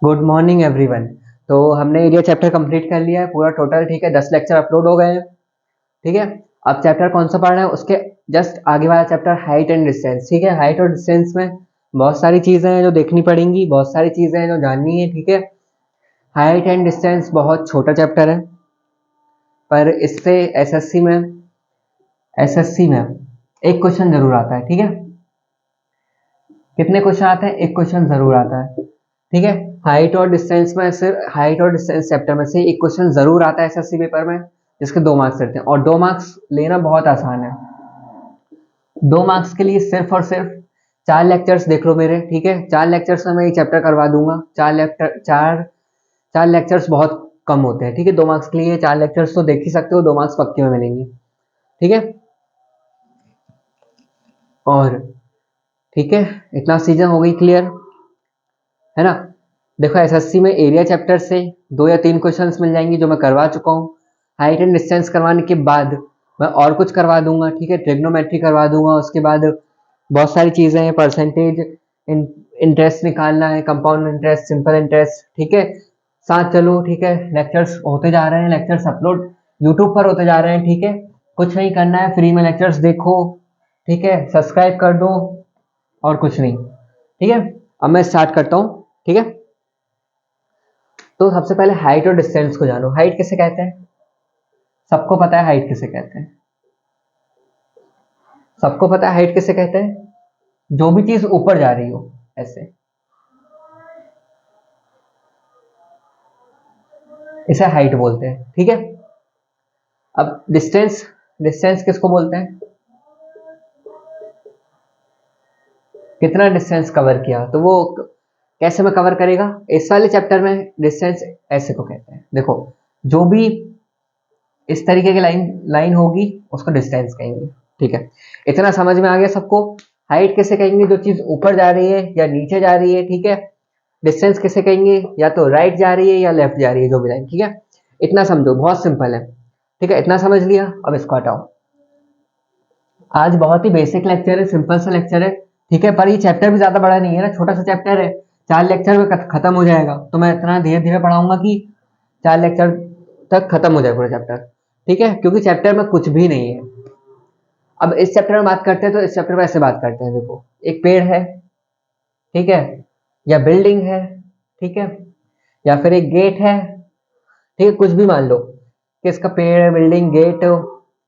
Good morning everyone. तो हमने area chapter complete कर लिया है पूरा टोटल, ठीक है। 10 लेक्चर अपलोड हो गए हैं, ठीक है। अब चैप्टर कौन सा पढ़ना है, उसके जस्ट आगे वाला चैप्टर हाइट एंड डिस्टेंस, ठीक है। हाइट और डिस्टेंस में बहुत सारी चीज़ें हैं जो देखनी पड़ेंगी, बहुत सारी चीज़ें हैं जो जाननी है, ठीक है। हाइट एंड डिस्टेंस बहुत छोटा चैप्टर है, पर इससे एसएससी में एक क्वेश्चन जरूर आता है, ठीक है। कितने क्वेश्चन आते हैं? एक क्वेश्चन जरूर आता है, ठीक है। हाइट और डिस्टेंस में सिर्फ हाइट और डिस्टेंस चैप्टर में से एक क्वेश्चन जरूर आता है एसएससी पेपर में, जिसके 2 मार्क्स रहते हैं, और 2 मार्क्स लेना बहुत आसान है। 2 मार्क्स के लिए सिर्फ और सिर्फ 4 लेक्चर्स देख लो मेरे, ठीक है। 4 लेक्चर्स में मैं ये चैप्टर करवा दूंगा। 4 लेक्चर्स बहुत कम होते हैं, ठीक है। 2 मार्क्स के लिए 4 लेक्चर्स तो देख ही सकते हो, 2 मार्क्स पक्के में मिलेंगे, ठीक है। और ठीक है, इतना चीजें हो गई क्लियर, है ना। देखो एसएससी में एरिया चैप्टर से 2 या 3 क्वेश्चंस मिल जाएंगे जो मैं करवा चुका हूँ। हाइट एंड डिस्टेंस करवाने के बाद मैं और कुछ करवा दूंगा, ठीक है। ट्रिग्नोमेट्री करवा दूंगा, उसके बाद बहुत सारी चीजें हैं, परसेंटेज इंटरेस्ट निकालना है, कंपाउंड इंटरेस्ट, सिंपल इंटरेस्ट, ठीक है। साथ चलो, ठीक है। लेक्चर्स होते जा रहे हैं, लेक्चर्स अपलोड यूट्यूब पर होते जा रहे हैं, ठीक है। कुछ नहीं करना है, फ्री में लेक्चर्स देखो, ठीक है। सब्सक्राइब कर दो, और कुछ नहीं, ठीक है। अब मैं स्टार्ट करता हूँ, ठीक है। तो सबसे पहले हाइट और डिस्टेंस को जानो। हाइट किसे कहते हैं? सबको पता है हाइट किसे कहते हैं। सबको पता है हाइट किसे कहते हैं? जो भी चीज ऊपर जा रही हो ऐसे, इसे हाइट बोलते हैं, ठीक है। अब डिस्टेंस, डिस्टेंस किसको बोलते हैं? कितना डिस्टेंस कवर किया, तो वो कैसे में कवर करेगा? इस वाले चैप्टर में डिस्टेंस ऐसे को कहते हैं, देखो। जो भी इस तरीके की लाइन लाइन होगी उसको डिस्टेंस कहेंगे, ठीक है। इतना समझ में आ गया सबको? हाइट किसे कहेंगे? जो चीज ऊपर जा रही है या नीचे जा रही है, ठीक है। डिस्टेंस किसे कहेंगे? या तो राइट जा रही है या लेफ्ट जा रही है, जो भी लाइन, ठीक है। इतना समझो, बहुत सिंपल है, ठीक है। इतना समझ लिया, अब इसको हटाओ। आज बहुत ही बेसिक लेक्चर है, सिंपल सा लेक्चर है, ठीक है। पर ये चैप्टर भी ज्यादा बड़ा नहीं है ना, छोटा सा चैप्टर है। 4 लेक्चर में खत्म हो जाएगा, तो मैं इतना धीरे धीरे पढ़ाऊंगा कि 4 लेक्चर तक खत्म हो जाए पूरा चैप्टर, ठीक है। क्योंकि चैप्टर में कुछ भी नहीं है। अब इस चैप्टर में बात करते हैं, तो इस चैप्टर में ऐसे बात करते हैं, देखो। एक पेड़ है, ठीक है, या बिल्डिंग है, ठीक है, या फिर एक गेट है, ठीक है। कुछ भी मान लो कि इसका पेड़, बिल्डिंग, गेट।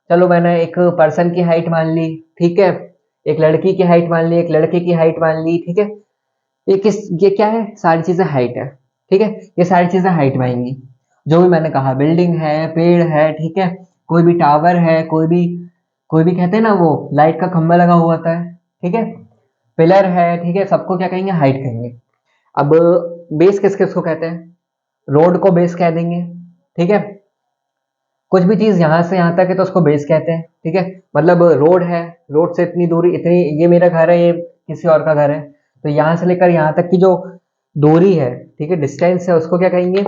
चलो मैंने एक पर्सन की हाइट मान ली, ठीक है। एक लड़की की हाइट मान ली, एक लड़के की हाइट मान ली, ठीक है। ये क्या है? सारी चीजें हाइट है, ठीक है। ये सारी चीजें हाइट में आएंगी, जो भी मैंने कहा। बिल्डिंग है, पेड़ है, ठीक है। कोई भी टावर है, कोई भी कहते हैं ना, वो लाइट का खंभा लगा हुआ होता है, ठीक है। पिलर है, ठीक है। सबको क्या कहेंगे? हाइट कहेंगे। अब बेस किस किस को कहते हैं? रोड को बेस कह देंगे, ठीक है। कुछ भी चीज यहां से यहां तक है तो उसको बेस कहते हैं, ठीक है। मतलब रोड है, रोड से इतनी दूरी, इतनी, ये मेरा घर है, ये किसी और का घर है, तो यहां से लेकर यहां तक की जो दूरी है, ठीक है, डिस्टेंस है, उसको क्या कहेंगे?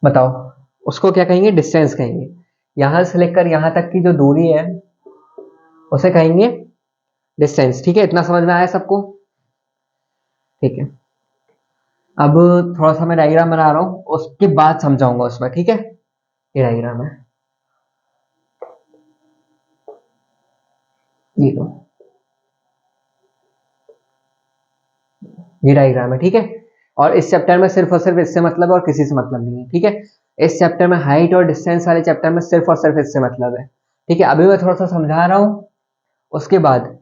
बताओ, उसको क्या कहेंगे? डिस्टेंस कहेंगे। यहां से लेकर यहां तक की जो दूरी है उसे कहेंगे डिस्टेंस, ठीक है। इतना समझ में आया सबको? ठीक है। अब थोड़ा सा मैं डायग्राम बना रहा हूँ, उसके बाद समझाऊंगा उसमें, ठीक है। ये डायग्राम है, ये लो, ये डायग्राम है, ठीक है। और इस चैप्टर में सिर्फ और सिर्फ इससे मतलब है, और किसी से मतलब नहीं है, ठीक है। इस चैप्टर में हाइट और डिस्टेंस वाले चैप्टर में सिर्फ और सिर्फ इससे मतलब है, ठीक है। अभी मैं थोड़ा सा समझा रहा हूँ, उसके बाद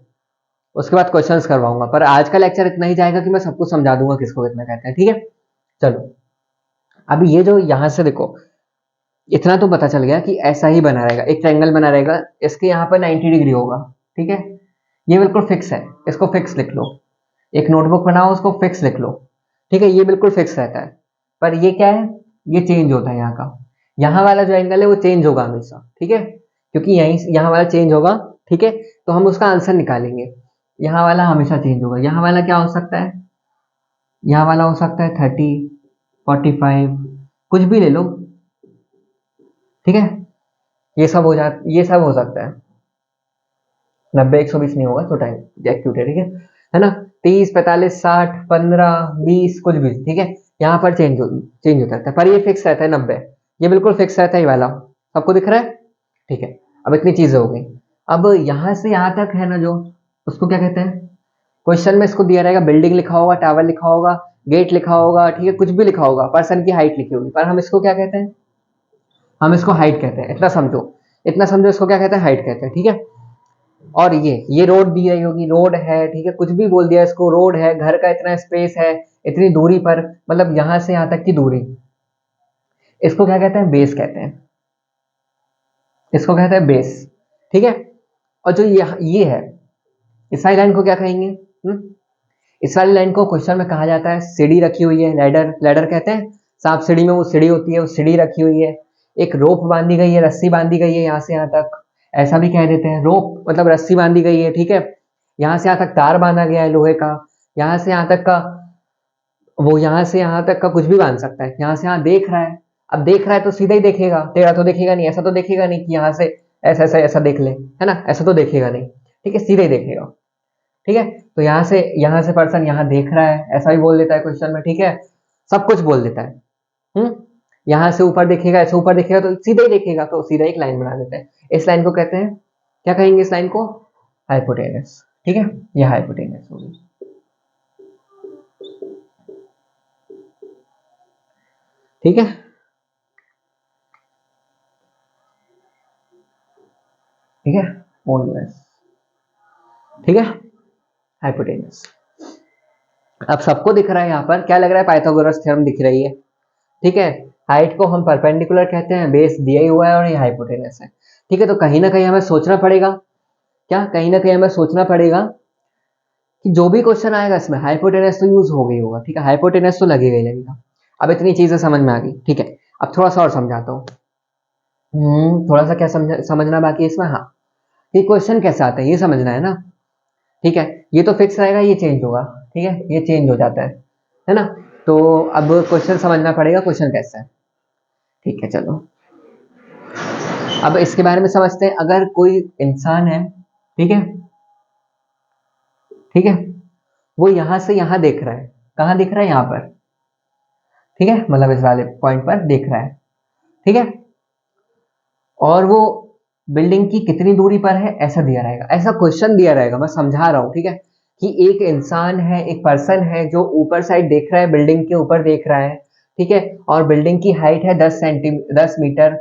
क्वेश्चंस करवाऊंगा। पर आज का लेक्चर इतना ही जाएगा कि मैं सबको समझा दूंगा किसको कितना कहते हैं, ठीक है। चलो, अभी ये जो यहां से देखो, इतना तो पता चल गया कि ऐसा ही बना रहेगा, एक ट्रायंगल बना रहेगा, इसके यहाँ पर 90 डिग्री होगा, ठीक है। ये बिल्कुल फिक्स है, इसको फिक्स लिख लो। एक नोटबुक बनाओ, उसको फिक्स लिख लो, ठीक है। ये बिल्कुल फिक्स रहता है। पर ये क्या है? ये चेंज होता है यहाँ का। यहाँ वाला जो एंगल है वो चेंज होगा हमेशा, ठीक है। क्योंकि यहीं यहाँ वाला चेंज होगा, ठीक है। तो हम उसका आंसर निकालेंगे। यहाँ वाला हमेशा चेंज होगा। यहाँ वाला क्या हो सकता है? यहाँ वाला हो सकता है 30, 45, कुछ भी ले लो, ठीक है। ये सब हो सकता है। 90, 120 नहीं होगा, छोटा है, एक्यूट है, ठीक है। है ना, 30, 45, 60, 15, 20, कुछ भी, ठीक है, यहाँ पर चेंज होता रहता है, पर ये फिक्स रहता है 90, ये बिल्कुल फिक्स रहता है ये वाला, सबको दिख रहा है, ठीक है। अब इतनी चीजें हो गई। अब यहाँ से यहाँ तक है ना जो, उसको क्या कहते हैं, क्वेश्चन में इसको दिया रहेगा, बिल्डिंग लिखा होगा, टावर लिखा होगा, गेट लिखा होगा, ठीक है, कुछ भी लिखा होगा, पर्सन की हाइट लिखी होगी, पर हम इसको क्या कहते हैं, हम इसको हाइट कहते हैं, इतना समझो, इतना समझो, इसको क्या कहते हैं, हाइट कहते हैं, ठीक है। और ये रोड दी रही होगी, रोड है, ठीक है, कुछ भी बोल दिया इसको, रोड है, घर का इतना स्पेस है, इतनी दूरी पर, मतलब यहां से यहां तक की दूरी, इसको क्या कहते हैं, बेस कहते हैं, इसको कहते हैं बेस, ठीक है। और जो ये है, इस वाली लाइन को क्या कहेंगे, इस वाली लाइन को क्वेश्चन में कहा जाता है सीढ़ी रखी हुई है, लैडर, लैडर कहते हैं, सांप सीढ़ी में वो सीढ़ी होती है, वो सीढ़ी रखी हुई है, एक रोप बांधी गई है, रस्सी बांधी गई है यहाँ से यहाँ तक, ऐसा भी कह देते हैं, रोप मतलब रस्सी बांधी गई है, ठीक है, यहाँ से यहाँ तक तार बांधा गया है लोहे का, यहाँ से यहाँ तक का, वो यहाँ से यहाँ तक का कुछ भी बांध सकता है, यहाँ से यहाँ देख रहा है, अब देख रहा है तो सीधा ही देखेगा, टेढ़ा तो देखेगा नहीं, ऐसा तो देखेगा नहीं कि यहाँ से ऐसा ऐसा ऐसा देख ले, है ना, ऐसा तो देखेगा नहीं, ठीक है, सीधे ही देखेगा, ठीक है। तो यहाँ से पर्सन यहाँ देख रहा है, ऐसा भी बोल देता है क्वेश्चन में, ठीक है, सब कुछ बोल देता है, हम्म। यहाँ से ऊपर देखेगा, ऐसे ऊपर देखेगा तो सीधा ही देखेगा, तो सीधा एक लाइन बना देते हैं, इस लाइन को कहते हैं, क्या कहेंगे इस लाइन को, हाइपोटेनस, ठीक है, यह हाइपोटेनस होगी, ठीक है, ठीक है, ऑलवेज, ठीक है, हाइपोटेनस। अब सबको दिख रहा है, यहाँ पर क्या लग रहा है, पाइथागोरस थ्योरम दिख रही है, ठीक है, हाइट को हम परपेंडिकुलर कहते हैं, बेस दिया ही हुआ है और ये हाइपोटेनस है, ठीक है। तो कहीं ना कहीं हमें सोचना पड़ेगा, क्या कहीं ना कहीं हमें सोचना पड़ेगा कि जो भी क्वेश्चन आएगा इसमें हाइपोटेनस तो यूज हो गई होगा, ठीक है, हाइपोटेनस तो लगेगा ही लगेगा। अब इतनी चीजें समझ में आ गई, ठीक है, अब थोड़ा सा और समझाता हूँ। थोड़ा सा क्या समझना बाकी है इसमें, हाँ, ये क्वेश्चन कैसे आता है ये समझना है ना, ठीक है, ये तो फिक्स रहेगा, ये चेंज होगा, ठीक है, ये चेंज हो जाता है ना। तो अब क्वेश्चन समझना पड़ेगा, क्वेश्चन कैसा है, ठीक है, चलो अब इसके बारे में समझते हैं। अगर कोई इंसान है, ठीक है, ठीक है, वो यहां से यहां देख रहा है, कहाँ देख रहा है, यहाँ पर, ठीक है, मतलब इस वाले पॉइंट पर देख रहा है, ठीक है, और वो बिल्डिंग की कितनी दूरी पर है ऐसा दिया रहेगा, ऐसा क्वेश्चन दिया रहेगा, मैं समझा रहा हूँ, ठीक है, कि एक इंसान है, एक पर्सन है जो ऊपर साइड देख रहा है, बिल्डिंग के ऊपर देख रहा है, ठीक है, और बिल्डिंग की हाइट है 10 मीटर,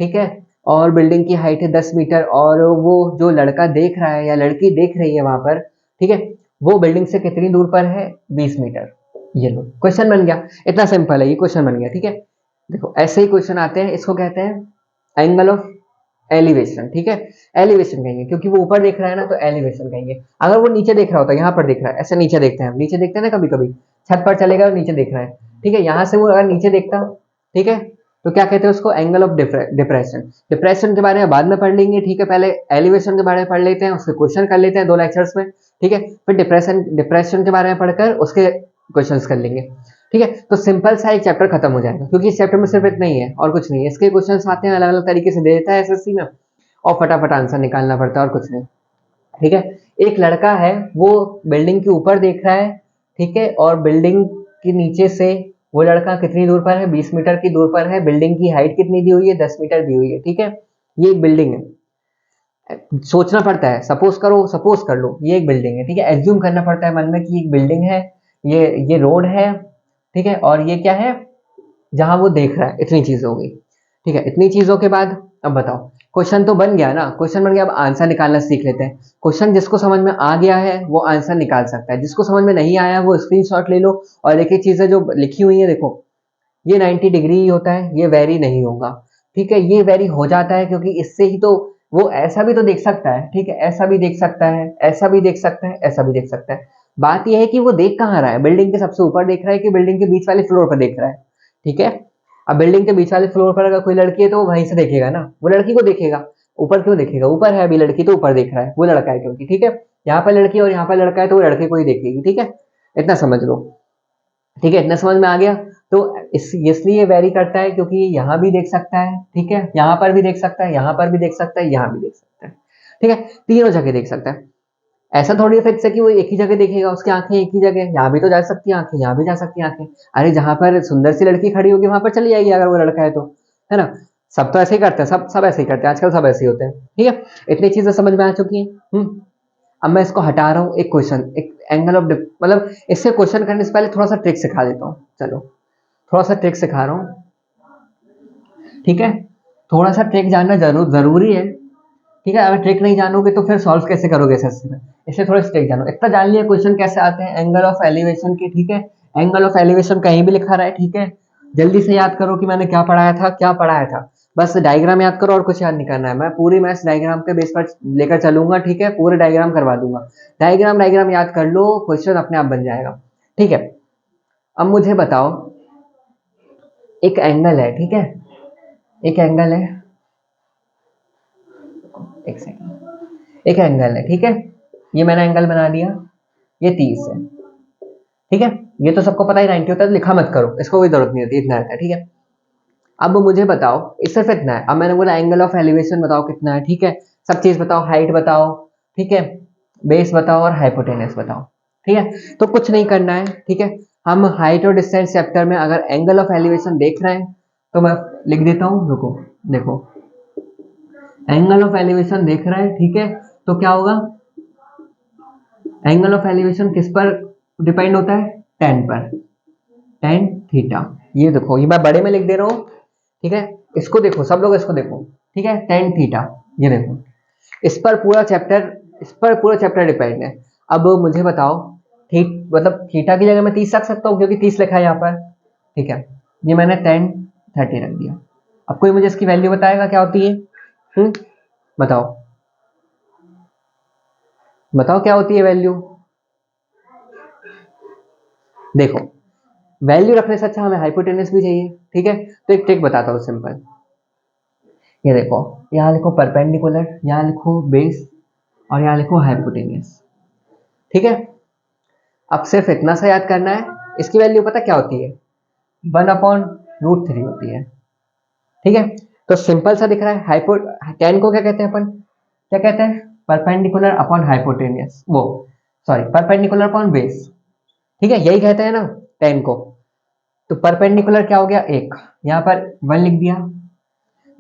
ठीक है, और बिल्डिंग की हाइट है 10 मीटर, और वो जो लड़का देख रहा है या लड़की देख रही है वहां पर, ठीक है, वो बिल्डिंग से कितनी दूर पर है, 20 मीटर, ये लो क्वेश्चन बन गया, इतना सिंपल है, ये क्वेश्चन बन गया, ठीक है। देखो ऐसे ही क्वेश्चन आते हैं, इसको कहते हैं एंगल ऑफ एलिवेशन, ठीक है, एलिवेशन कहेंगे, क्योंकि वो ऊपर देख रहा है ना, तो एलिवेशन कहेंगे। अगर वो नीचे देख रहा होता है, यहाँ पर देख रहा है, ऐसे नीचे देखते हैं हम, नीचे देखते हैं ना कभी कभी, छत पर चलेगा और नीचे देख रहा है, ठीक है, यहाँ से वो अगर नीचे देखता, ठीक है, तो क्या कहते हैं उसको, एंगल ऑफ डिप्रेशन। डिप्रेशन के बारे में बाद में पढ़ लेंगे, ठीक है, पहले एलिवेशन के बारे में पढ़ लेते हैं, उसके क्वेश्चन कर लेते हैं 2 लेक्चर्स में, ठीक है, फिर डिप्रेशन डिप्रेशन के बारे में पढ़कर उसके क्वेश्चंस कर लेंगे, ठीक है। तो सिंपल सा एक चैप्टर खत्म हो जाएगा, क्योंकि इस चैप्टर में सिर्फ इतना ही है और कुछ नहीं है, इसके क्वेश्चंस आते हैं अलग अलग तरीके से दे देता है एसएससी में, और फटाफट आंसर निकालना पड़ता है और कुछ नहीं, ठीक है। एक लड़का है, वो बिल्डिंग के ऊपर देख रहा है, ठीक है, और बिल्डिंग के नीचे से वो लड़का कितनी दूर पर है, 20 मीटर की दूर पर है, बिल्डिंग की हाइट कितनी दी हुई है, 10 मीटर दी हुई है, ठीक है, ये एक बिल्डिंग है, सोचना पड़ता है, सपोज कर लो ये एक बिल्डिंग है, ठीक है, एज्यूम करना पड़ता है मन में कि एक बिल्डिंग है, ये रोड है, ठीक है, और ये क्या है, जहां वो देख रहा है, इतनी चीज हो गई, ठीक है, इतनी चीजों के बाद अब बताओ, क्वेश्चन तो बन गया ना, क्वेश्चन बन गया, अब आंसर निकालना सीख लेते हैं। क्वेश्चन जिसको समझ में आ गया है वो आंसर निकाल सकता है, जिसको समझ में नहीं आया वो स्क्रीनशॉट ले लो, और एक एक चीजें जो लिखी हुई है देखो, ये 90 डिग्री ही होता है, ये वेरी नहीं होगा, ठीक है, ये वेरी हो जाता है क्योंकि इससे ही तो वो ऐसा भी तो देख सकता है, ठीक है, ऐसा भी देख सकता है, ऐसा भी देख सकता है, ऐसा भी देख सकता है। बात यह है कि वो देख कहाँ रहा है, बिल्डिंग के सबसे ऊपर देख रहा है कि बिल्डिंग के बीच वाले फ्लोर पर देख रहा है, ठीक है। अब बिल्डिंग के बीच वाले फ्लोर पर अगर कोई लड़की है तो वो वहीं से देखेगा ना, वो लड़की को देखेगा, ऊपर क्यों देखेगा, ऊपर है अभी लड़की तो ऊपर देख रहा है, वो लड़का है क्योंकि, ठीक है, यहाँ पर लड़की और यहाँ पर लड़का है तो वो लड़के को ही देखेगी, ठीक है, इतना समझ लो, ठीक है, इतना समझ में आ गया। तो इसलिए वेरी करता है क्योंकि यहाँ भी देख सकता है, ठीक है, यहाँ पर भी देख सकता है, यहाँ पर भी देख सकता है, यहाँ भी देख सकता है, ठीक है, तीनों जगह देख सकता है। ऐसा थोड़ी फिक्स है कि वो एक ही जगह देखेगा, उसकी आंखें एक ही जगह, यहाँ भी तो जा सकती है आंखें, यहाँ भी जा सकती है आंखें। अरे जहां पर सुंदर सी लड़की खड़ी होगी वहां पर चली जाएगी अगर वो लड़का है तो, है ना। सब तो ऐसे ही करते हैं, सब सब ऐसे ही करते हैं आजकल, सब ऐसे ही होते हैं। ठीक है, इतनी चीजें समझ में आ चुकी हैं। अब मैं इसको हटा रहा हूँ, एक क्वेश्चन, एक एंगल ऑफ मतलब इससे क्वेश्चन करने से पहले थोड़ा सा ट्रिक सिखा देता हूँ। चलो थोड़ा सा ट्रिक सिखा रहा हूँ, ठीक है। थोड़ा सा ट्रिक जानना जरूरी है, ठीक है। अगर ट्रिक नहीं जानोगे तो फिर सॉल्व कैसे करोगे एसएससी में, इसलिए थोड़ा सा ट्रिक जानो। इतना जान लिया क्वेश्चन कैसे आते हैं एंगल ऑफ एलिवेशन के, ठीक है। एंगल ऑफ एलिवेशन कहीं भी लिखा रहा है, ठीक है। जल्दी से याद करो कि मैंने क्या पढ़ाया था, क्या पढ़ाया था। बस डायग्राम याद करो और कुछ याद नहीं करना है। मैं पूरी मैथ्स डायग्राम के बेस पर लेकर चलूंगा, ठीक है। पूरे डायग्राम करवा दूंगा। डायग्राम डायग्राम याद कर लो, क्वेश्चन अपने आप बन जाएगा, ठीक है। अब मुझे बताओ, एक एंगल है, ठीक है। एक एंगल है, एक सेकंड, एक एंगल है, ठीक है। ये मैंने एंगल बना दिया, ये 30 है, ठीक है। ये तो सबको पता ही 90 होता है, लिखा मत करो, इसको कोई जरूरत नहीं होती, इतना रहता है, ठीक है। अब मुझे बताओ, इस सिर्फ इतना है। अब मैंने बोला एंगल ऑफ एलिवेशन बताओ कितना है, ठीक है। सब चीज बताओ, हाइट बताओ, ठीक है। बेस बताओ और हाइपोटेनस बताओ, ठीक है। तो कुछ नहीं करना है, ठीक है। हम हाइट और डिस्टेंस चैप्टर में अगर एंगल ऑफ एलिवेशन देख रहे हैं तो मैं लिख देता हूँ, रुको। देखो, एंगल ऑफ एलिवेशन देख रहे हैं, ठीक है। तो क्या होगा, एंगल ऑफ एलिवेशन किस पर डिपेंड होता है, टेन पर, टेन थीटा। ये देखो, ये मैं बड़े में लिख दे रहा हूँ, ठीक है। इसको देखो, सब लोग इसको देखो, ठीक है, टेन थीटा। ये देखो, इस पर पूरा चैप्टर डिपेंड है। अब मुझे बताओ, मतलब थीटा की जगह मैं 30 रख सकता हूँ क्योंकि 30 लिखा है यहाँ पर, ठीक है। ये मैंने टेन 30 रख दिया। अब कोई मुझे इसकी वैल्यू बताएगा क्या होती है? बताओ, बताओ क्या होती है वैल्यू। देखो, वैल्यू रखने से अच्छा हमें हाइपोटेनस भी चाहिए, ठीक है। तो एक ट्रिक बताता हूँ सिंपल। ये देखो, यहाँ लिखो परपेंडिकुलर, यहाँ लिखो बेस और यहाँ लिखो हाइपोटेनियस, ठीक है। अब सिर्फ इतना सा याद करना है। इसकी वैल्यू पता क्या होती है, 1/√3 होती है, ठीक है। तो सिंपल सा दिख रहा है। हाइपो टेन को क्या कहते हैं अपन, क्या कहते हैं, परपेंडिकुलर अपॉन हाइपोटेनियस, वो सॉरी परपेंडिकुलर अपॉन बेस, ठीक है, यही कहते हैं ना टेन को। तो परपेंडिकुलर क्या हो गया, एक, यहाँ पर 1 लिख दिया।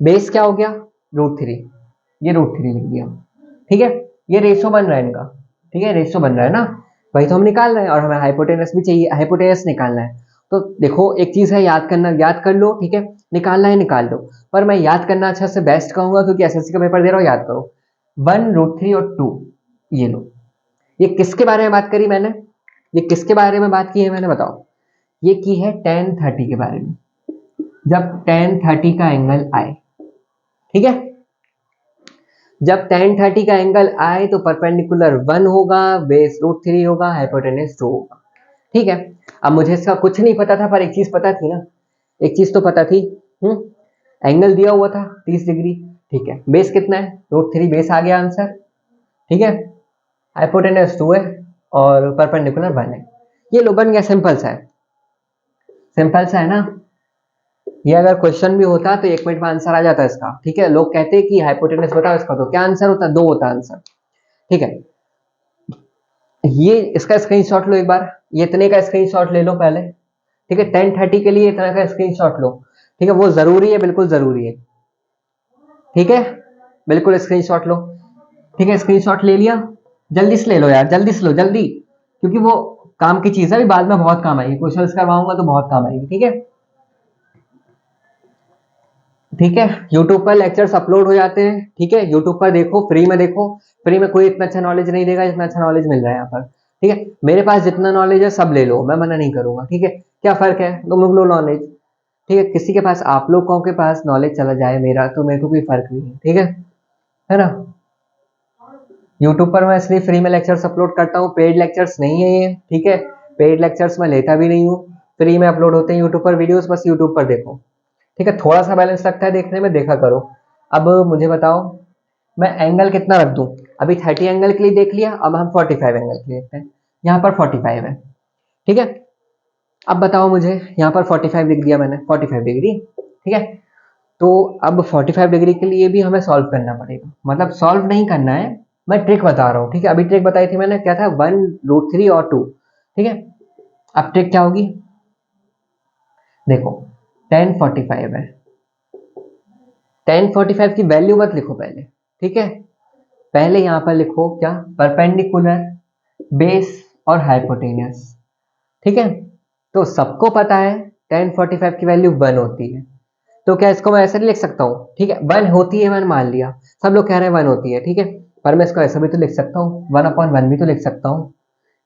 बेस क्या हो गया, √3, ये √3 लिख दिया, ठीक है। ये रेशो बन रहा है इनका, ठीक है, रेशो बन रहा है ना, वही तो हम निकाल रहे हैं। और हमें हाइपोटेनस भी चाहिए, हाइपोटेनस निकालना है। तो देखो, एक चीज है याद करना, याद कर लो, ठीक है। निकालना है निकाल लो, पर मैं याद करना अच्छा से बेस्ट कहूंगा क्योंकि एसएससी का पेपर दे रहा हूँ, याद करो। 1 √3 और 2, ये लो। ये किसके बारे में बात करी मैंने, ये किसके बारे में बात की है मैंने, बताओ। ये की है tan 30 के बारे में। जब tan 30 का एंगल आए, ठीक है, जब tan 30 का एंगल आए तो परपेंडिकुलर 1 होगा, बेस √3 होगा, हाइपोटेनस 2 होगा, ठीक है। अब मुझे इसका कुछ नहीं पता था, पर एक चीज पता थी ना, एक चीज तो पता थी। एंगल दिया हुआ था 30 डिग्री, ठीक है। बेस कितना है, √3, बेस आ गया आंसर, ठीक है। हाइपोटेनस 2 है और परपेंडिकुलर 1 है। ये लो, बन गया, सिंपल सा है, सिंपल सा है ना। ये अगर क्वेश्चन भी होता तो 1 मिनट में आंसर आ जाता है इसका, ठीक है। लोग कहते हैं कि हाइपोटेनस बताओ इसका, तो क्या आंसर होता, 2 होता आंसर, ठीक है। ये इसका स्क्रीनशॉट लो एक बार, ये इतने का स्क्रीनशॉट ले लो पहले, ठीक है। 10:30 के लिए इतना का स्क्रीनशॉट लो, ठीक है। वो जरूरी है, बिल्कुल जरूरी है, ठीक है। बिल्कुल स्क्रीनशॉट लो, ठीक है। स्क्रीनशॉट ले लिया, जल्दी से ले लो यार, जल्दी से लो, जल्दी, क्योंकि वो काम की चीज है, बाद में बहुत काम आएगी, क्वेश्चन करवाऊंगा तो बहुत काम आएगी, ठीक है। ठीक है, यूट्यूब पर लेक्चर्स अपलोड हो जाते हैं, ठीक है। यूट्यूब पर देखो, फ्री में देखो। फ्री में कोई इतना अच्छा नॉलेज नहीं देगा जितना अच्छा नॉलेज मिल रहा है यहाँ पर, ठीक है। मेरे पास जितना नॉलेज है सब ले लो, मैं मना नहीं करूंगा, ठीक है। क्या फर्क है, तुम लोग लो नॉलेज, ठीक है। किसी के पास, आप लोगों के पास नॉलेज चला जाए मेरा, तो मेरे को कोई फर्क नहीं है, ठीक है ना। यूट्यूब पर मैं इसलिए फ्री में लेक्चर्स अपलोड करता हूँ, पेड लेक्चर्स नहीं है ये, ठीक है। पेड लेक्चर्स मैं लेता भी नहीं हूँ, फ्री में अपलोड होते हैं यूट्यूब पर वीडियोस, बस यूट्यूब पर देखो, ठीक है। थोड़ा सा बैलेंस लगता है देखने में, देखा करो। अब मुझे बताओ, मैं एंगल कितना रख दूं। अभी 30 एंगल के लिए देख लिया, अब हम 45 एंगल के लिए देखते हैं। यहाँ पर 45 है, ठीक है। अब बताओ मुझे, यहाँ पर 45 लिख दिया मैंने, 45 डिग्री, ठीक है। तो अब 45 डिग्री के लिए भी हमें सॉल्व करना पड़ेगा, मतलब सॉल्व नहीं करना है, मैं ट्रिक बता रहा हूँ, ठीक है। अभी ट्रिक बताई थी मैंने, क्या था, 1√3 और 2, ठीक है। अब ट्रिक क्या होगी, देखो 1045 है, 1045 की वैल्यू मत लिखो पहले, ठीक है। पहले यहां पर लिखो क्या, परपेंडिकुलर, बेस और हाइपोटेनियस, ठीक है। तो सबको पता है 1045 की वैल्यू 1 होती है, तो क्या इसको मैं ऐसे नहीं लिख सकता हूँ, ठीक है। 1 होती है, मैंने मान लिया, सब लोग कह रहे हैं 1 होती है, ठीक है। पर मैं इसको ऐसा भी तो लिख सकता हूँ, 1/1 भी तो लिख सकता हूँ,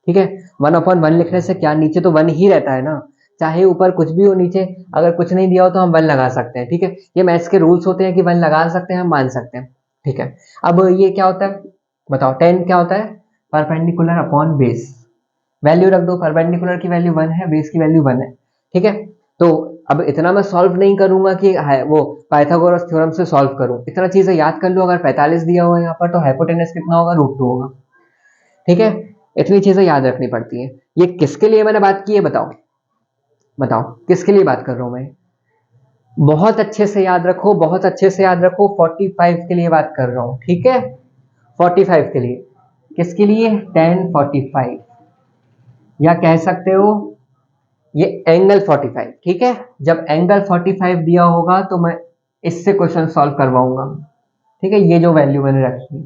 ठीक है। 1/1 लिखने से क्या, नीचे तो 1 ही रहता है ना, चाहे ऊपर कुछ भी हो, नीचे अगर कुछ नहीं दिया हो तो हम 1 लगा सकते हैं, ठीक है। ये मैथ्स के रूल्स होते हैं कि 1 लगा सकते हैं, हम मान सकते हैं, ठीक है। अब ये क्या होता है बताओ, 10 क्या होता है, परपेंडिकुलर अपॉन बेस, वैल्यू रख दो, परपेंडिकुलर की वैल्यू 1 है, बेस की वैल्यू 1 है, ठीक है। तो अब इतना मैं सॉल्व नहीं करूंगा कि वो पाइथागोरस थ्योरम से सॉल्व करूं, इतना चीजें याद कर लो। अगर 45 दिया हुआ है यहाँ पर तो हाइपोटेनस कितना होगा, √2 होगा, ठीक है। इतनी चीजें याद रखनी पड़ती हैं। ये किसके लिए मैंने बात की है बताओ, बताओ किसके लिए बात कर रहा हूं मैं, बहुत अच्छे से याद रखो, बहुत अच्छे से याद रखो, 45 के लिए बात कर रहा हूं, ठीक है। 45 के लिए, किसके लिए, 1045, या कह सकते हो ये एंगल 45, ठीक है। जब एंगल 45 दिया होगा तो मैं इससे क्वेश्चन सॉल्व करवाऊंगा, ठीक है, ये जो वैल्यू मैंने रखी है।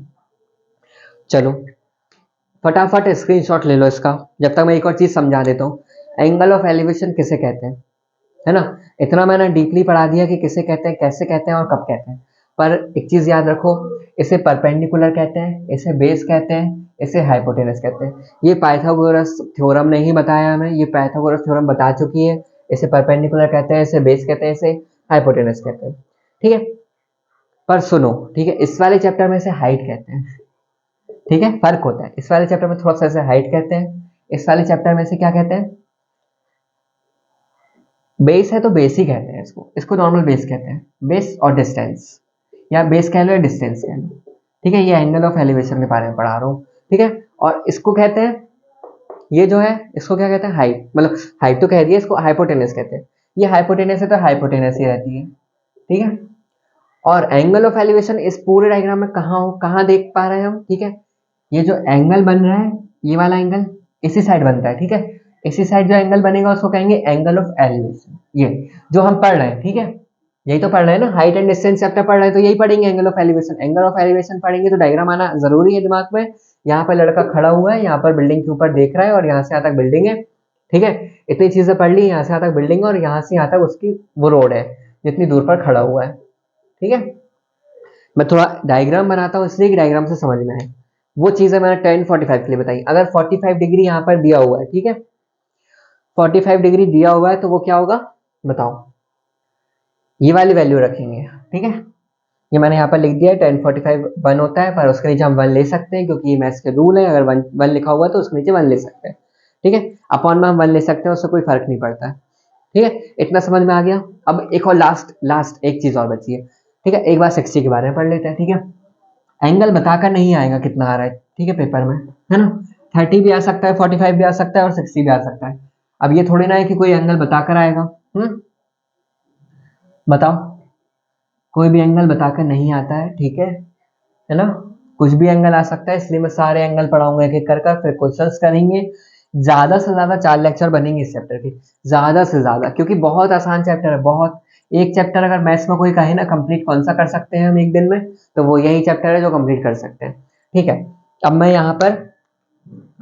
चलो फटाफट स्क्रीनशॉट ले लो इसका, जब तक मैं एक और चीज समझा देता हूँ। एंगल ऑफ एलिवेशन किसे कहते हैं, है ना। इतना मैंने डीपली पढ़ा दिया कि किसे कहते हैं, कैसे कहते हैं और कब कहते हैं। पर एक चीज याद रखो, इसे परपेंडिकुलर कहते हैं, इसे बेस कहते हैं, इसे हाइपोटेनस कहते हैं। ये पाइथागोरस थ्योरम ने ही बताया हमें, ये पाइथागोरस थ्योरम बता चुकी है। इसे परपेंडिकुलर कहते हैं, इसे बेस कहते हैं, इसे हाइपोटेनस कहते हैं, ठीक है। पर सुनो, ठीक है, इस वाले चैप्टर में इसे हाइट कहते हैं, ठीक है, फर्क होता है। इस वाले चैप्टर में थोड़ा सा इसे हाइट कहते हैं, इस वाले चैप्टर में इसे क्या कहते हैं, बेस है तो बेस ही कहते हैं इसको, इसको नॉर्मल बेस कहते हैं, बेस और डिस्टेंस, या बेस कह लो या डिस्टेंस कह लो, ठीक है। ये एंगल ऑफ एलिवेशन के बारे में पढ़ा रहा हूँ, ठीक है। और इसको कहते हैं, ये जो है इसको क्या कहते हैं, हाइट, मतलब हाइट तो कह दिया, इसको हाइपोटेनस कहते हैं। ये हाइपोटेनस है तो हाइपोटेनस ही रहती है, ठीक है। और एंगल ऑफ एलिवेशन इस पूरे डायग्राम में कहाँ देख पा रहे हैं हम, ठीक है। ये जो एंगल बन रहा है, ये वाला एंगल इसी साइड बनता है, ठीक है। इसी साइड जो एंगल बनेगा उसको कहेंगे एंगल ऑफ एलिवेशन, ये जो हम पढ़ रहे हैं, ठीक है। यही तो पढ़ रहे हैं ना, हाइट एंड डिस्टेंस चैप्टर पढ़ रहे हैं तो यही पढ़ेंगे, angle of elevation. Angle of elevation पढ़ेंगे तो डायग्राम आना जरूरी है दिमाग में। यहाँ पर लड़का खड़ा हुआ है, यहाँ पर बिल्डिंग के ऊपर देख रहा है और यहाँ से यहाँ तक बिल्डिंग है, ठीक है। इतनी चीजें पढ़ ली, यहाँ से यहाँ तक बिल्डिंग है और यहाँ से यहाँ तक उसकी वो रोड है जितनी दूर पर खड़ा हुआ है, ठीक है। मैं थोड़ा डायग्राम बनाता हूँ इसलिए कि डायग्राम से समझ में आए। वो चीजें मैंने 1045 के लिए बताई। अगर 45 डिग्री यहाँ पर दिया हुआ है, ठीक है, 45 डिग्री दिया हुआ है तो वो क्या होगा बताओ, ये वाली वैल्यू रखेंगे, ठीक है। ये मैंने यहाँ पर लिख दिया है 1045 1 होता है, पर उसके नीचे हम 1 ले सकते हैं क्योंकि ये मैथ्स के रूल है। अगर 1 लिखा हुआ है तो उसके नीचे 1 ले सकते हैं, ठीक है। अपॉन में हम 1 ले सकते हैं, उससे कोई फर्क नहीं पड़ता है, ठीक है। इतना समझ में आ गया। अब एक और लास्ट लास्ट एक चीज और बची है, ठीक है। एक बार 60 के बारे में पढ़ लेते हैं, ठीक है। एंगल बताकर नहीं आएगा कितना आ रहा है, ठीक है, पेपर में, है ना। 30 भी आ सकता है, 45 भी आ सकता है और 60 भी आ सकता है। अब ये थोड़ी ना है कि कोई एंगल बताकर आएगा, बताओ, कोई भी एंगल बताकर नहीं आता है, ठीक है ना। कुछ भी एंगल आ सकता है, इसलिए मैं सारे एंगल पढ़ाऊंगा एक एक कर कर, फिर क्वेश्चंस करेंगे। ज्यादा से ज्यादा 4 लेक्चर बनेंगे इस चैप्टर के, ज्यादा से ज्यादा, क्योंकि बहुत आसान चैप्टर है, बहुत। एक चैप्टर अगर मैथ्स में कोई कहे ना कंप्लीट कौन सा कर सकते हैं हम एक दिन में, तो वो यही चैप्टर है जो कंप्लीट कर सकते हैं, ठीक है। अब मैं यहाँ पर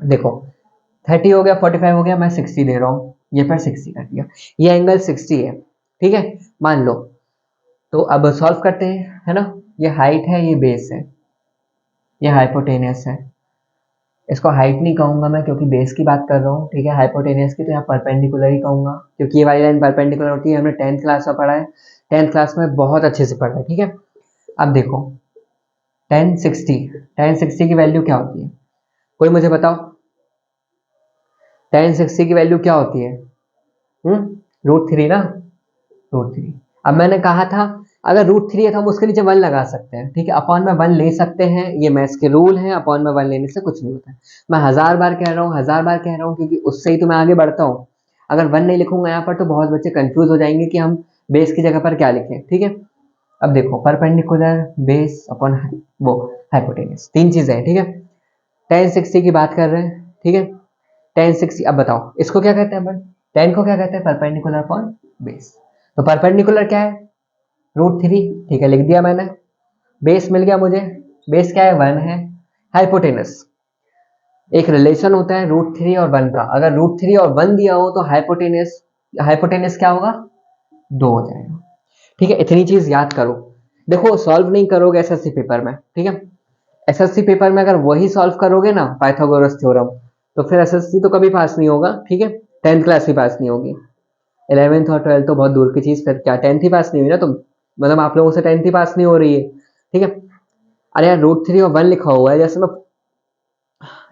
देखो 30 हो गया, 45 हो गया, मैं 60 दे रहा हूँ, ये पर 60 कर दिया, ये एंगल 60 है, ठीक है, मान लो। तो अब सॉल्व करते हैं, है ना। ये हाइट है, ये बेस है, ये हाइपोटेनियस है। इसको हाइट नहीं कहूंगा मैं क्योंकि बेस की बात कर रहा हूँ, ठीक है। हाइपोटेनियस की तो यहाँ परपेंडिकुलर ही कहूंगा क्योंकि ये वाली लाइन परपेंडिकुलर होती है, हमने 10th क्लास में पढ़ा है, 10th क्लास में बहुत अच्छे से पढ़ा है, ठीक है। अब देखो 1060 की वैल्यू क्या होती है, कोई मुझे बताओ, 1060 की वैल्यू क्या होती है, √3 ना, √3। अब मैंने कहा था अगर √3 है तो हम उसके नीचे 1 लगा सकते हैं, ठीक है। अपॉन में 1 ले सकते हैं, ये मैथ्स के रूल हैं, अपॉन में 1 लेने से कुछ नहीं होता है। मैं 1000 बार कह रहा हूँ, 1000 बार कह रहा हूँ, क्योंकि उससे ही तो मैं आगे बढ़ता हूँ। अगर 1 नहीं लिखूंगा यहाँ पर तो बहुत बच्चे कंफ्यूज हो जाएंगे कि हम बेस की जगह पर क्या लिखें, ठीक है। अब देखो परपेंडिकुलर बेस अपॉन वो हाइपोटेनस, तीन चीजें हैं, ठीक है। tan 60 की बात कर रहे हैं, ठीक है। tan 60, अब बताओ इसको क्या कहते हैं अपन, tan को क्या कहते हैं, परपेंडिकुलर अपॉन बेस। तो परपेंडिकुलर क्या है, √3, ठीक है, लिख दिया मैंने। बेस मिल गया मुझे, बेस क्या है, 1 है। हाइपोटेनस, एक रिलेशन होता है √3 और 1 का, अगर √3 और 1 दिया हो तो हाइपोटेनस, हाइपोटेनस क्या होगा, 2 हो जाएगा, ठीक है। इतनी चीज याद करो। देखो सॉल्व नहीं करोगे एसएससी पेपर में, ठीक है। एसएससी पेपर में अगर वही सॉल्व करोगे ना पाइथागोरस थ्योरम, तो फिर एसएससी तो कभी पास नहीं होगा, ठीक है। 10th क्लास भी पास नहीं होगी, 11th और 12th तो बहुत दूर की चीज, फिर क्या 10th ही पास नहीं हुई ना तुम, मतलब आप लोगों से 10th ही पास नहीं हो रही है, ठीक है। अरे यार √3 और 1 लिखा हुआ है,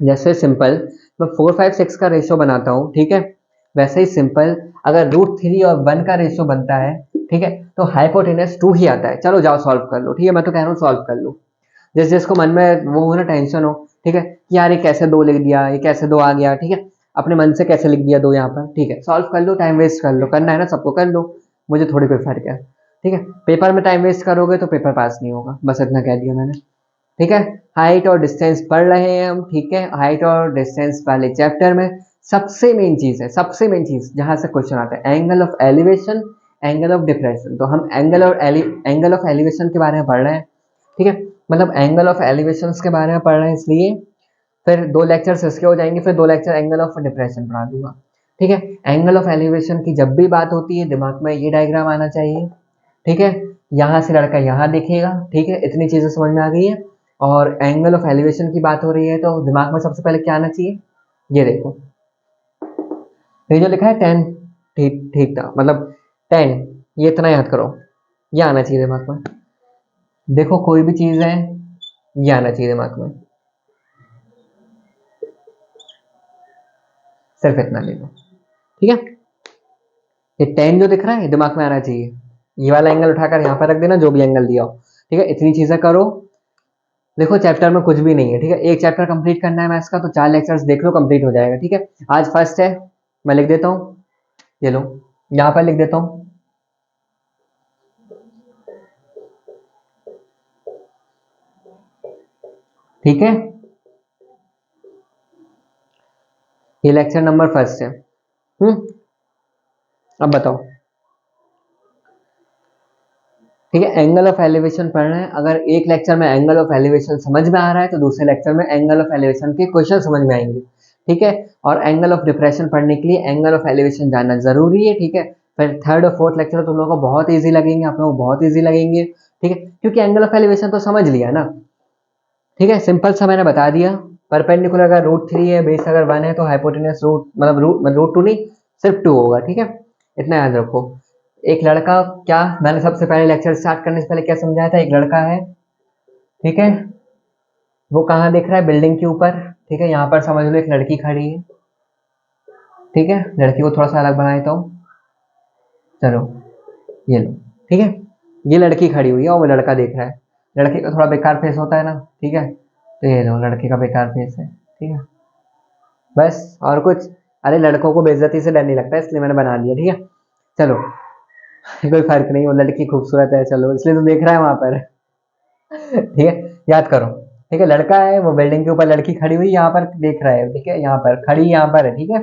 जैसे सिंपल मैं 4 5 6 का रेशियो बनाता हूँ, ठीक है, वैसे ही सिंपल अगर √3 और 1 का रेशियो बनता है, ठीक है, तो हाइपोटेनस 2 ही आता है। चलो जाओ सॉल्व कर लो, ठीक है, मैं तो कह रहा हूँ सॉल्व कर लो, जिसको मन में वो हो ना टेंशन हो, ठीक है, कि यार ये कैसे 2 लिख दिया, ये कैसे 2 आ गया, ठीक है, अपने मन से कैसे लिख दिया 2 यहाँ पर, ठीक है, सॉल्व कर लो, टाइम वेस्ट कर लो, करना है ना सबको कर लो, मुझे थोड़ी कोई फर्क है, ठीक है। पेपर में टाइम वेस्ट करोगे तो पेपर पास नहीं होगा, बस इतना कह दिया मैंने, ठीक है। हाइट और डिस्टेंस पढ़ रहे हैं हम, ठीक है, हाइट और डिस्टेंस वाले चैप्टर में सबसे मेन चीज है, सबसे मेन चीज जहां से क्वेश्चन आता है, angle of elevation, angle of depression. तो हम एंगल ऑफ एलिवेशन के बारे में पढ़ रहे हैं, ठीक है, मतलब एंगल ऑफ एलिवेशन के बारे में पढ़ रहे हैं, इसलिए फिर 2 लेक्चर इसके हो जाएंगे, फिर 2 लेक्चर एंगल ऑफ डिप्रेशन पढ़ा दूंगा, ठीक है। एंगल ऑफ एलिवेशन की जब भी बात होती है दिमाग में ये डायग्राम आना चाहिए, ठीक है, यहाँ से लड़का यहाँ देखेगा, ठीक है, इतनी चीजें समझ में आ गई है। और एंगल ऑफ एलिवेशन की बात हो रही है तो दिमाग में सबसे पहले क्या आना चाहिए, ये देखो, ये जो लिखा है 10, ठीक ठीक था, मतलब 10, ये इतना याद करो, ये आना चाहिए दिमाग में। देखो कोई भी चीज है, ये आना चाहिए दिमाग में, सिर्फ इतना ले लो, ठीक है। ये 10 जो दिख रहा है दिमाग में आना चाहिए, ये वाला एंगल उठाकर यहाँ पर रख देना, जो भी एंगल दिया हो, ठीक है, इतनी चीजें करो। देखो चैप्टर में कुछ भी नहीं है, ठीक है, एक चैप्टर कंप्लीट करना है मैथ्स का, तो 4 लेक्चर्स देख लो, कंप्लीट हो जाएगा, ठीक है। आज फर्स्ट है, मैं लिख देता हूँ, ये लो, यहाँ पर लिख देता हूँ, ठीक है, ये लेक्चर नंबर फर्स्ट है। अब बताओ, ठीक है, एंगल ऑफ एलिवेशन पढ़ना है, अगर एक लेक्चर में एंगल ऑफ एलिवेशन समझ में आ रहा है तो दूसरे लेक्चर में एंगल ऑफ एलिवेशन के क्वेश्चन समझ में आएंगे, ठीक है। और एंगल ऑफ डिप्रेशन पढ़ने के लिए एंगल ऑफ एलिवेशन जानना जरूरी है, ठीक है। फिर थर्ड और फोर्थ लेक्चर तुम लोगों को बहुत ईजी लगेंगे, आप लोगों को बहुत ईजी लगेंगे, ठीक है, क्योंकि एंगल ऑफ एलिवेशन तो समझ लिया ना, ठीक है, सिंपल सा मैंने बता दिया। परपेंडिकुलर अगर √3 है, बेस अगर 1 है, तो हाइपोटेनस √2 नहीं, सिर्फ 2 होगा, ठीक है, इतना याद रखो। एक लड़का, क्या मैंने सबसे पहले लेक्चर स्टार्ट करने से पहले क्या समझाया था, एक लड़का है, ठीक है, वो कहाँ दिख रहा है, बिल्डिंग के ऊपर, ठीक है, यहाँ पर समझ लो एक लड़की खड़ी है, ठीक है, लड़की को थोड़ा सा अलग बना देता हूँ, चलो ये लो, ठीक है, ये लड़की खड़ी हुई है और वो लड़का देख रहा है, लड़के का थोड़ा बेकार फेस होता है ना, ठीक है, तो ये लो लड़के का बेकार फेस है, ठीक है, बस और कुछ, अरे लड़कों को बेइज्जती से डर नहीं लगता इसलिए मैंने बना लिया, ठीक है, चलो कोई फर्क नहीं, वो लड़की खूबसूरत है, चलो इसलिए तो देख रहा है वहां पर, ठीक है, याद करो, ठीक है, लड़का है, वो बिल्डिंग के ऊपर, लड़की खड़ी हुई यहाँ पर देख रहा है, ठीक है, यहाँ पर खड़ी यहाँ पर है, ठीक है।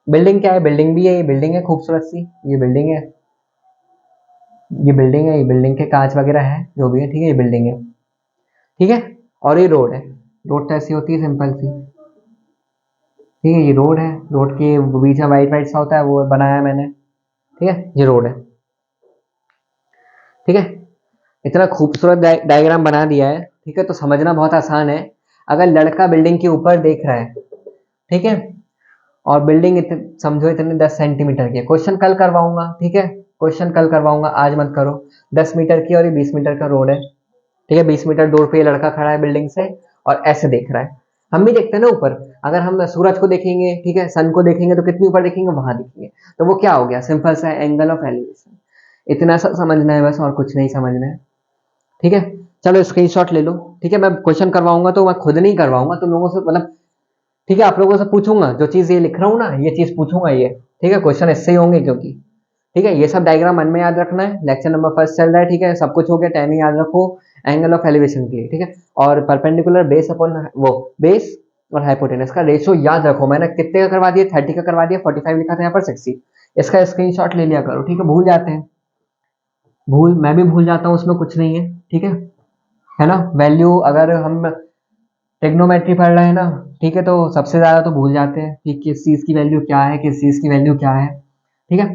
बिल्डिंग क्या है, बिल्डिंग भी है, ये बिल्डिंग है खूबसूरत सी, ये बिल्डिंग है, ये बिल्डिंग है, ये बिल्डिंग के कांच वगैरह है, जो भी है, ठीक है, ये बिल्डिंग है, ठीक है। और ये रोड है, रोड तो ऐसी होती है सिंपल सी, ठीक है, ये रोड है, रोड के बीच में वाइट वाइट सा होता है, वो बनाया है मैंने, ठीक है, ये रोड है, ठीक है। इतना खूबसूरत डायग्राम बना दिया है, ठीक है, तो समझना बहुत आसान है। अगर लड़का बिल्डिंग के ऊपर देख रहा है, ठीक है, और बिल्डिंग समझो इतने 10 सेंटीमीटर की है, क्वेश्चन कल करवाऊंगा, ठीक है, क्वेश्चन कल करवाऊंगा, आज मत करो। 10 मीटर की और ये 20 मीटर का रोड है, ठीक है, 20 मीटर दूर पे ये लड़का खड़ा है बिल्डिंग से और ऐसे देख रहा है। हम भी देखते हैं ना ऊपर, अगर हम सूरज को देखेंगे, ठीक है, सन को देखेंगे तो कितनी ऊपर देखेंगे, वहां देखेंगे, तो वो क्या हो गया, सिंपल सा एंगल ऑफ एलिवेशन। इतना सा समझना है बस, और कुछ नहीं समझना है, ठीक है। चलो स्क्रीनशॉट ले लो, ठीक है, मैं क्वेश्चन करवाऊंगा तो मैं खुद नहीं करवाऊंगा, तुम लोगों से, मतलब ठीक है, आप लोगों से पूछूंगा, जो चीज ये लिख रहा हूँ ना, ये चीज पूछूंगा ये, ठीक है, क्वेश्चन इससे ही होंगे क्योंकि, ठीक है, ये सब डायग्राम मन में याद रखना है। लेक्चर नंबर फर्स्ट चल रहा है, ठीक है, सब कुछ हो गया, टाइमिंग याद रखो एंगल ऑफ एलिवेशन के लिए, ठीक है। और परपेंडिकुलर बेस अपॉन वो बेस और हाइपोटेनस का रेशियो याद रखो। मैंने कितने का करवा दिया, 30 का करवा दिया, 45 लिखा था यहाँ पर 60। इसका स्क्रीनशॉट ले लिया करो, ठीक है, भूल जाते हैं, मैं भी भूल जाता हूँ, उसमें कुछ नहीं है, ठीक है ना। वैल्यू अगर हम ट्रिग्नोमेट्री पढ़ रहे हैं ना, ठीक है, तो सबसे ज़्यादा तो भूल जाते हैं कि किस चीज़ की वैल्यू क्या है, किस चीज़ की वैल्यू क्या है, ठीक है,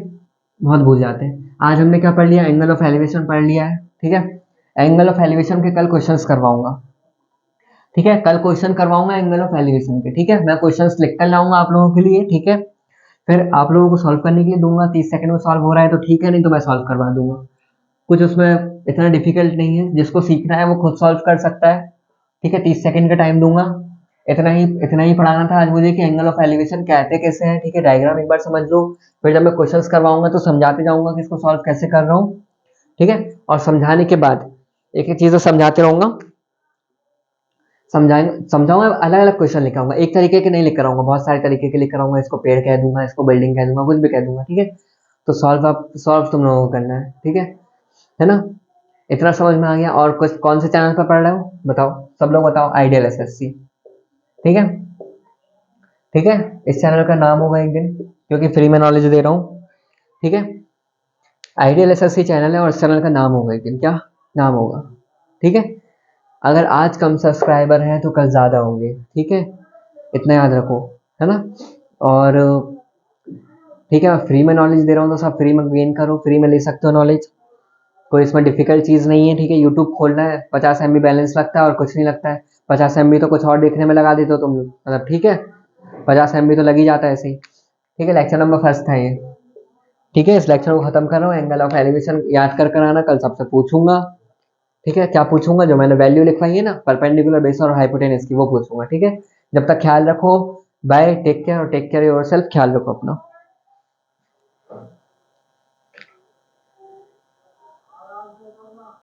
बहुत भूल जाते हैं। आज हमने क्या पढ़ लिया, एंगल ऑफ एलिवेशन पढ़ लिया है, ठीक है। एंगल ऑफ एलिवेशन के कल क्वेश्चंस करवाऊंगा, ठीक है, कल क्वेश्चन करवाऊंगा एंगल ऑफ एलिवेशन के, ठीक है। मैं क्वेश्चंस लिख कर लाऊंगा आप लोगों के लिए, ठीक है। फिर आप लोगों को सॉल्व करने के लिए दूंगा, 30 सेकंड में सॉल्व हो रहा है तो ठीक है, नहीं तो मैं सॉल्व करवा दूंगा। कुछ उसमें इतना डिफिकल्ट नहीं है, जिसको सीखना है वो खुद सॉल्व कर सकता है, ठीक है। 30 सेकंड का टाइम दूंगा। इतना ही पढ़ाना था आज मुझे कि एंगल ऑफ एलिवेशन कहते कैसे हैं, ठीक है। डायग्राम एक बार समझ लो, फिर जब मैं क्वेश्चंस करवाऊंगा तो समझाते जाऊंगा कि इसको सॉल्व कैसे कर रहा हूँ, ठीक है। और समझाने के बाद एक एक चीज समझाते रहूंगा, समझाऊंगा, अलग अलग क्वेश्चन लिख आऊंगा, एक तरीके के नहीं लिख कर आऊंगा, बहुत सारे तरीके के लिख कर आऊंगा। इसको पेड़ कह दूंगा, इसको बिल्डिंग कह दूंगा, कुछ भी कह दूंगा, ठीक है। तो सॉल्व तुम लोगों को करना है, ठीक है ना। इतना समझ में आ गया। और कुछ कौन से चैनल पर पढ़ रहे हो बताओ, सब लोग बताओ। आइडियल एसएससी, ठीक है, ठीक है। इस चैनल का नाम होगा एक दिन, क्योंकि फ्री में नॉलेज दे रहा हूँ, ठीक है। आइडियल एसएससी चैनल है और इस चैनल का नाम होगा एक दिन, क्या नाम होगा, ठीक है। अगर आज कम सब्सक्राइबर हैं तो कल ज़्यादा होंगे, ठीक है, इतना याद रखो, है ना। और ठीक है, मैं फ्री में नॉलेज दे रहा हूँ तो सब फ्री में गेन करो, फ्री में ले सकते हो नॉलेज, कोई इसमें डिफिकल्ट चीज़ नहीं है, ठीक है। यूट्यूब खोलना है, 50 MB बैलेंस लगता है और कुछ नहीं लगता है। 50 MB तो कुछ और देखने में लगा देते हो तुम, मतलब ठीक है, 50 MB तो लग ही जाता है ऐसे ही, ठीक है। लेक्चर नंबर फर्स्ट था ये, ठीक है। इस लेक्चर को खत्म कर रहा हूँ। एंगल ऑफ एलिवेशन याद कर आना, कल सबसे पूछूंगा, ठीक है। क्या पूछूंगा, जो मैंने वैल्यू लिखवाई है ना परपेंडिकुलर बेस और हाइपोटेनस की, वो पूछूंगा, ठीक है। जब तक ख्याल रखो, बाय, टेक केयर, और टेक केयर योरसेल्फ, ख्याल रखो अपना।